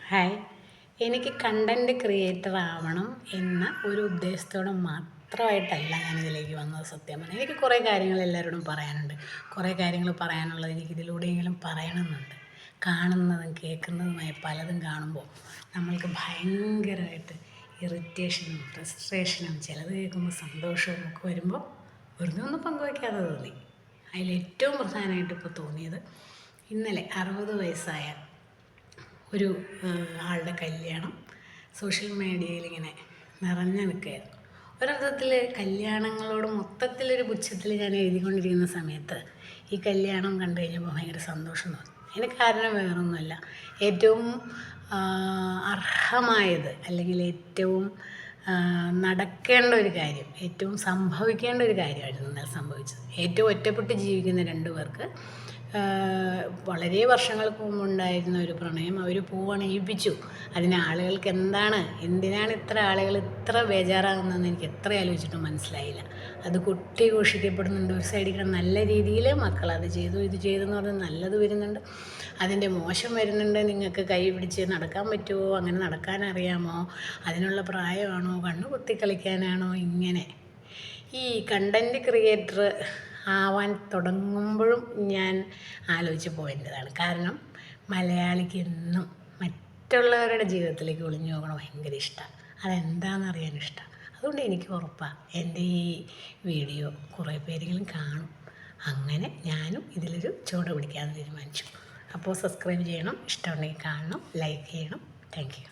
Hi, എനിക്ക് content creator ആവണം എന്ന ഒരു ഉദ്ദേശത്തോടെ മാത്രമായിട്ടല്ല ഞാനിതിലേക്ക് വന്നത്. സത്യം പറഞ്ഞാൽ എനിക്ക് കുറേ കാര്യങ്ങൾ എല്ലാവരോടും പറയാനുണ്ട്. കുറേ കാര്യങ്ങൾ പറയാനുള്ളത് എനിക്കിതിലൂടെയെങ്കിലും പറയണമെന്നുണ്ട്. കാണുന്നതും കേൾക്കുന്നതുമായ പലതും കാണുമ്പോൾ നമ്മൾക്ക് ഭയങ്കരമായിട്ട് ഇറിറ്റേഷനും ഫ്രസ്ട്രേഷനും ചിലത് കേൾക്കുമ്പോൾ സന്തോഷവും ഒക്കെ വരുമ്പോൾ വെറുതെ ഒന്ന് പങ്കുവയ്ക്കാതെ തോന്നി. അതിലേറ്റവും പ്രധാനമായിട്ട് ഇപ്പോൾ തോന്നിയത് ഇന്നലെ 60 വയസ്സായ ഒരു ആളുടെ കല്യാണം സോഷ്യൽ മീഡിയയിൽ ഇങ്ങനെ നിറഞ്ഞു നിൽക്കുകയായിരുന്നു. ഒരർത്ഥത്തിൽ കല്യാണങ്ങളോട് മൊത്തത്തിലൊരു പുച്ഛത്തിൽ ഞാൻ എഴുതിക്കൊണ്ടിരിക്കുന്ന സമയത്ത് ഈ കല്യാണം കണ്ടു കഴിഞ്ഞപ്പോൾ ഭയങ്കര സന്തോഷം തോന്നി. അതിന് കാരണം വേറൊന്നുമല്ല, ഏറ്റവും അർഹമായത് അല്ലെങ്കിൽ ഏറ്റവും നടക്കേണ്ട ഒരു കാര്യം, ഏറ്റവും സംഭവിക്കേണ്ട ഒരു കാര്യമായിരുന്നു ഇന്നലെ സംഭവിച്ചത്. ഏറ്റവും ഒറ്റപ്പെട്ട് ജീവിക്കുന്ന 2 പേർക്ക് വളരെ വർഷങ്ങൾക്ക് മുമ്പുണ്ടായിരുന്ന ഒരു പ്രണയം അവർ പൂവണിയിപ്പിച്ചു. അതിന് ആളുകൾക്ക് എന്തിനാണ് ഇത്ര ആളുകൾ ഇത്ര ബേജാറാകുന്നതെന്ന് എനിക്ക് എത്ര ആലോചിച്ചിട്ടും മനസ്സിലായില്ല. അത് കൊട്ടിഘോഷിക്കപ്പെടുന്നുണ്ട്. ഒരു സൈഡിൽ നല്ല രീതിയിൽ മക്കൾ അത് ചെയ്തു ഇത് ചെയ്തു എന്ന് പറഞ്ഞ് നല്ലത് വരുന്നുണ്ട്, അതിൻ്റെ മോശം വരുന്നുണ്ട്. നിങ്ങൾക്ക് കൈ പിടിച്ച് നടക്കാൻ പറ്റുമോ, അങ്ങനെ നടക്കാൻ അറിയാമോ, അതിനുള്ള പ്രായമാണോ, കണ്ണു കുത്തി കളിക്കാനാണോ, ഇങ്ങനെ ഈ കണ്ടൻറ് ക്രിയേറ്റർ ആവാൻ തുടങ്ങുമ്പോഴും ഞാൻ ആലോചിച്ച് പോയതാണ്. കാരണം മലയാളിക്ക് എന്നും മറ്റുള്ളവരുടെ ജീവിതത്തിലേക്ക് ഒളിഞ്ഞു നോക്കണം ഭയങ്കര ഇഷ്ടമാണ്. അതെന്താണെന്ന് അറിയാൻ ഇഷ്ടമാണ്. അതുകൊണ്ട് എനിക്ക് ഉറപ്പാണ് എൻ്റെ ഈ വീഡിയോ കുറേ പേരെങ്കിലും കാണും. അങ്ങനെ ഞാനും ഇതിലൊരു ചുവട് പിടിക്കാമെന്ന് തീരുമാനിച്ചു. അപ്പോൾ സബ്സ്ക്രൈബ് ചെയ്യണം, ഇഷ്ടമുണ്ടെങ്കിൽ കാണണം, ലൈക്ക് ചെയ്യണം. Thank you.